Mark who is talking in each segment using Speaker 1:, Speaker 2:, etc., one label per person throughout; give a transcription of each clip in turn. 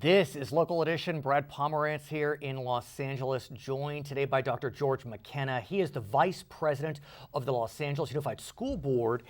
Speaker 1: This is Local Edition. Brad Pomerance here in Los Angeles, joined today by Dr. George McKenna. He is the Vice President of the Los Angeles Unified School Board.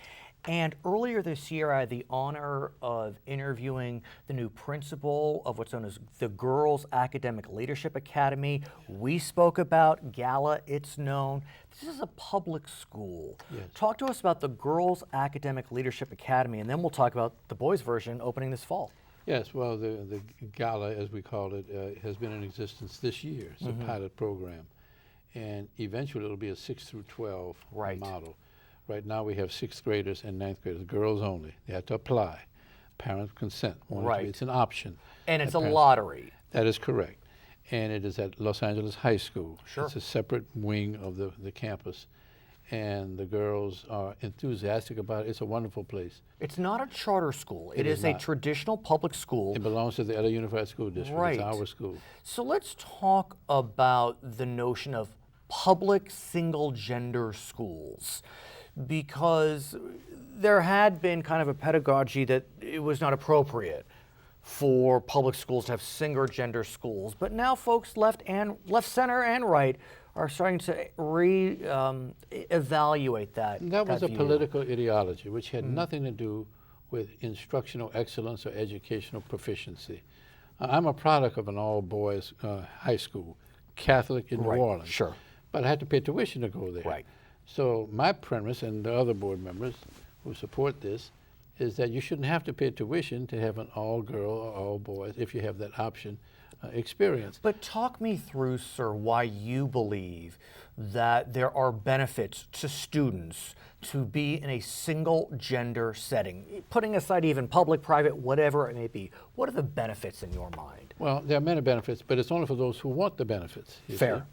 Speaker 1: And earlier this year, I had the honor of interviewing the new principal of what's known as the Girls Academic Leadership Academy. We spoke about Gala, it's known. This is a public school.
Speaker 2: Yes.
Speaker 1: Talk to us about the Girls Academic Leadership Academy, and then we'll talk about the boys' version opening this fall.
Speaker 2: Yes, well, the Gala, as we call it, has been in existence this year. It's a pilot program. And eventually it'll be a 6 through 12 model. Right now we have 6th graders and 9th graders, girls only. They have to apply. Parents consent. It's an option.
Speaker 1: And it's a lottery.
Speaker 2: That is correct. And it is at Los Angeles High School.
Speaker 1: Sure.
Speaker 2: It's a separate wing of the campus. And the girls are enthusiastic about it. It's a wonderful place.
Speaker 1: It's not a charter school. It is a traditional public school.
Speaker 2: It belongs to the LA Unified School District.
Speaker 1: Right.
Speaker 2: It's our school.
Speaker 1: So let's talk about the notion of public single-gender schools, because there had been kind of a pedagogy that it was not appropriate for public schools to have single-gender schools. But now folks left, center, and right are starting to evaluate that.
Speaker 2: That was a
Speaker 1: view.
Speaker 2: political ideology which had nothing to do with instructional excellence or educational proficiency. I'm a product of an all-boys high school, Catholic in New Orleans.
Speaker 1: Sure.
Speaker 2: But I had to pay tuition to go there.
Speaker 1: Right.
Speaker 2: So my premise, and the other board members who support this, is that you shouldn't have to pay tuition to have an all-girl or all-boys, if you have that option, experience.
Speaker 1: But talk me through, sir, why you believe that there are benefits to students to be in a single gender setting, putting aside even public, private, whatever it may be. What are the benefits in your mind?
Speaker 2: Well, there are many benefits, but it's only for those who want the benefits.
Speaker 1: Fair.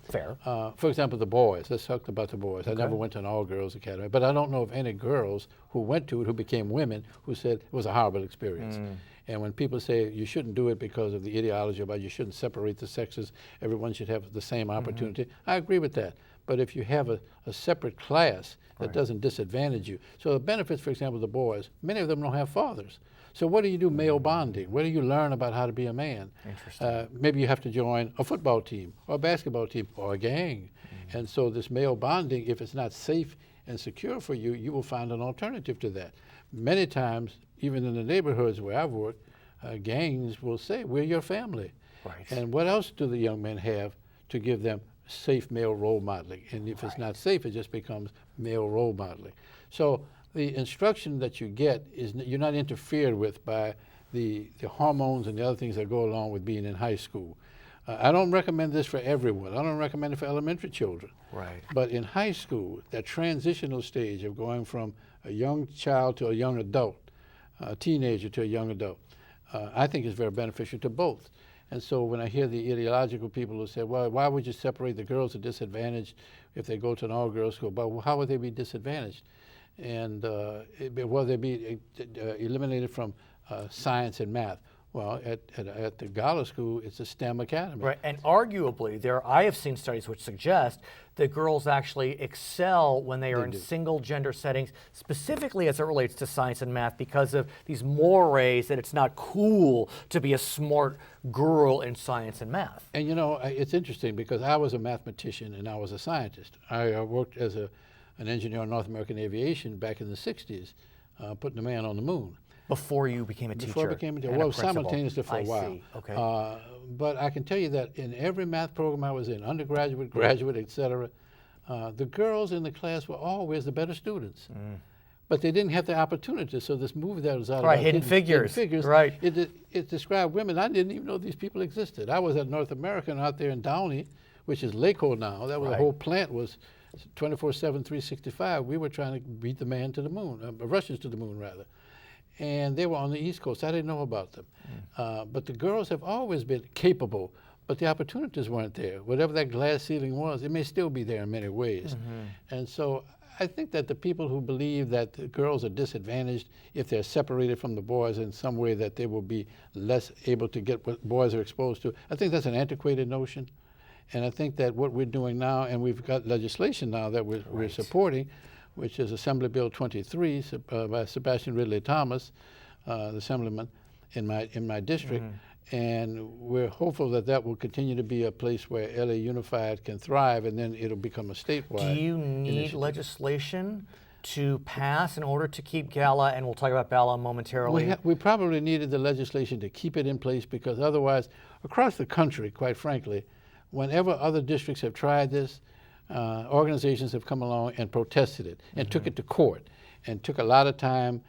Speaker 2: For example, the boys. Let's talk about the boys. I never went to an all-girls academy, but I don't know of any girls who went to it who became women who said it was a horrible experience. And when people say you shouldn't do it because of the ideology about you shouldn't separate the sexes, everyone should have the same opportunity, I agree with that. But if you have a separate class that doesn't disadvantage you. So the benefits, for example, the boys, many of them don't have fathers. So what do you do male bonding? Where do you learn about how to be a man?
Speaker 1: Interesting.
Speaker 2: Maybe you have to join a football team or a basketball team or a gang. And so this male bonding, if it's not safe and secure for you, you will find an alternative to that. Many times, even in the neighborhoods where I've worked, gangs will say, we're your family.
Speaker 1: Right.
Speaker 2: And what else do the young men have to give them safe male role modeling? And if it's not safe, it just becomes male role modeling. So the instruction that you get is you're not interfered with by the hormones and the other things that go along with being in high school. I don't recommend this for everyone. I don't recommend it for elementary children.
Speaker 1: Right.
Speaker 2: But in high school, that transitional stage of going from a young child to a young adult, a teenager to a young adult, I think is very beneficial to both. And so when I hear the ideological people who say, well, why would you separate the girls at disadvantage if they go to an all-girls school? But well, how would they be disadvantaged? And will they be eliminated from science and math? Well, at the Gala School, it's a STEM Academy.
Speaker 1: Right, and arguably, I have seen studies which suggest that girls actually excel when they are in single-gender settings, specifically as it relates to science and math, because of these mores that it's not cool to be a smart girl in science and math. And
Speaker 2: you know, it's interesting because I was a mathematician and I was a scientist. I worked as an engineer on North American aviation back in the 60s, putting the man on the moon.
Speaker 1: Before you became a teacher?
Speaker 2: Before I became a teacher. Well, simultaneously for a while.
Speaker 1: I see. Okay.
Speaker 2: But I can tell you that in every math program I was in, undergraduate, graduate, etc., the girls in the class were always the better students. But they didn't have the opportunity. So this movie that was out about
Speaker 1: Hidden Figures. Right.
Speaker 2: It described women. I didn't even know these people existed. I was at North American out there in Downey, which is Laco now. That was the whole plant was 24/7, 365. We were trying to beat the man to the moon, Russians to the moon rather. And they were on the East Coast. I didn't know about them. But the girls have always been capable, but the opportunities weren't there. Whatever that glass ceiling was, it may still be there in many ways. And so I think that the people who believe that the girls are disadvantaged if they're separated from the boys in some way that they will be less able to get what boys are exposed to, I think that's an antiquated notion. And I think that what we're doing now, and we've got legislation now that we're supporting, which is Assembly Bill 23 by Sebastian Ridley Thomas, the assemblyman in my district, And we're hopeful that that will continue to be a place where LA Unified can thrive, and then it'll become a statewide.
Speaker 1: Do you need
Speaker 2: initiative.
Speaker 1: legislation to pass in order to keep Gala, and we'll talk about Gala momentarily?
Speaker 2: We probably needed the legislation to keep it in place, because otherwise, across the country, quite frankly, whenever other districts have tried this, organizations have come along and protested it and took it to court, and took a lot of time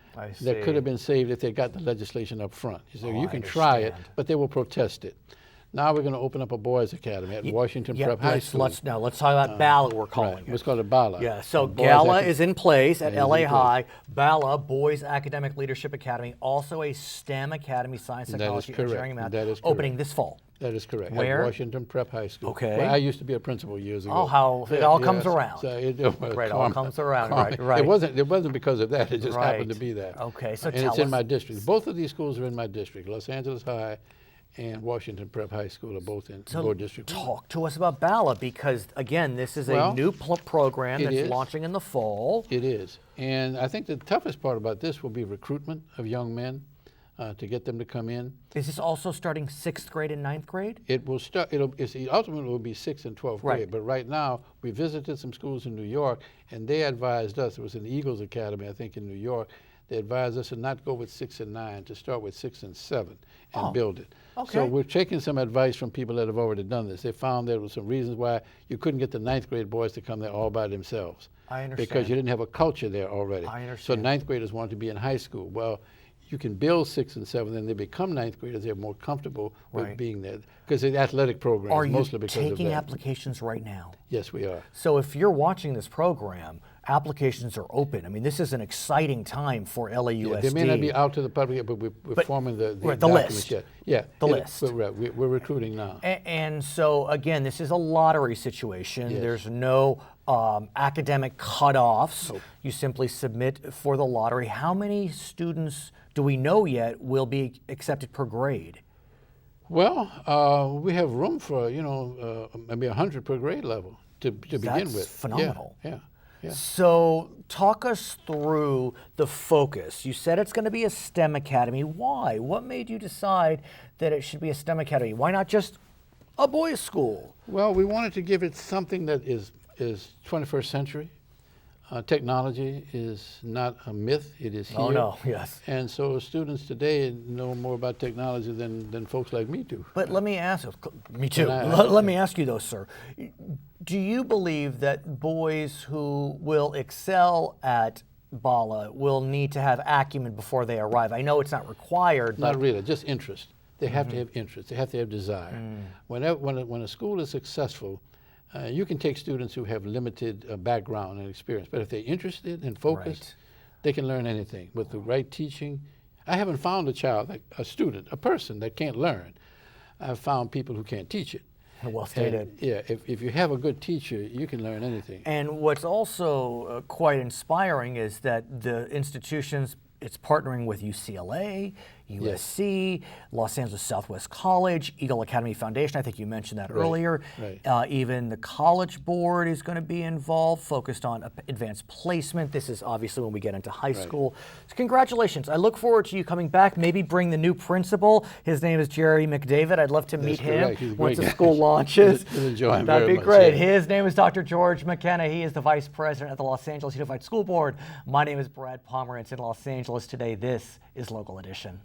Speaker 2: that could have been saved if they got the legislation up front. You say, you can try it, but they will protest it. Now we're going to open up a boys' academy at Washington Prep High School.
Speaker 1: Let's talk about BALA, we're calling it.
Speaker 2: Let's call it BALA.
Speaker 1: Yeah, so Gala is in place at LA High. BALA, Boys Academic Leadership Academy, also a STEM Academy, Science, Technology, Engineering, and Math, opening this fall.
Speaker 2: That is correct.
Speaker 1: Where?
Speaker 2: At Washington Prep High School.
Speaker 1: Okay.
Speaker 2: Where I used to be a principal years ago.
Speaker 1: Oh, how it all comes around.
Speaker 2: So it
Speaker 1: all comes around, right.
Speaker 2: It wasn't because of that. It just happened to be that.
Speaker 1: Okay, so
Speaker 2: and it's in my district. Both of these schools are in my district. Los Angeles High and Washington Prep High School are both in district.
Speaker 1: Talk to us about BALA, because again, this is a new program that's launching in the fall.
Speaker 2: It is, and I think the toughest part about this will be recruitment of young men to get them to come in.
Speaker 1: Is this also starting 6th grade and 9th grade?
Speaker 2: It will start. Ultimately will be 6th and 12th grade. But right now, we visited some schools in New York, and they advised us. It was an Eagles Academy, I think, in New York. They advised us to not go with 6 and 9, to start with 6 and 7 and build it.
Speaker 1: Okay.
Speaker 2: So we're taking some advice from people that have already done this. They found there were some reasons why you couldn't get the 9th grade boys to come there all by themselves.
Speaker 1: I understand.
Speaker 2: Because you didn't have a culture there already.
Speaker 1: I understand.
Speaker 2: So 9th graders wanted to be in high school. Well, you can build 6th and 7th, and they become 9th graders. They're more comfortable with being there, because the athletic programs, mostly because of that.
Speaker 1: Are you taking applications right now?
Speaker 2: Yes, we are.
Speaker 1: So if you're watching this program, applications are open. I mean, this is an exciting time for LAUSD.
Speaker 2: Yeah, they may not be out to the public yet, but we're forming the
Speaker 1: list.
Speaker 2: Yet. Yeah,
Speaker 1: the list.
Speaker 2: We're recruiting now.
Speaker 1: And so, again, this is a lottery situation.
Speaker 2: Yes.
Speaker 1: There's no academic cutoffs.
Speaker 2: Nope.
Speaker 1: You simply submit for the lottery. How many students do we know yet will be accepted per grade?
Speaker 2: Well, we have room for, maybe 100 per grade level to begin with.
Speaker 1: That's phenomenal.
Speaker 2: Yeah.
Speaker 1: So talk us through the focus. You said it's going to be a STEM Academy. Why? What made you decide that it should be a STEM Academy? Why not just a boys' school?
Speaker 2: Well, we wanted to give it something that is 21st century. Technology is not a myth, it is here.
Speaker 1: Oh no, yes.
Speaker 2: And so students today know more about technology than folks like me do.
Speaker 1: But let me ask, me too. Let me ask you though, sir. Do you believe that boys who will excel at BALA will need to have acumen before they arrive? I know it's not required,
Speaker 2: Not really, just interest. They have to have interest, they have to have desire. When a school is successful, you can take students who have limited background and experience, but if they're interested and focused, they can learn anything with the right teaching. I haven't found a student, a person that can't learn. I've found people who can't teach it.
Speaker 1: Well stated.
Speaker 2: And, yeah, if you have a good teacher, you can learn anything.
Speaker 1: And what's also quite inspiring is that the institutions, it's partnering with UCLA, USC, Los Angeles Southwest College, Eagle Academy Foundation. I think you mentioned that earlier. Even the College Board is going to be involved, focused on advanced placement. This is obviously when we get into high school. So congratulations. I look forward to you coming back. Maybe bring the new principal. His name is Jerry McDavid. I'd love to meet him once the school launches. That'd be great. His name is Dr. George McKenna. He is the Vice President of the Los Angeles Unified School Board. My name is Brad Pomerance in Los Angeles today. This is Local Edition.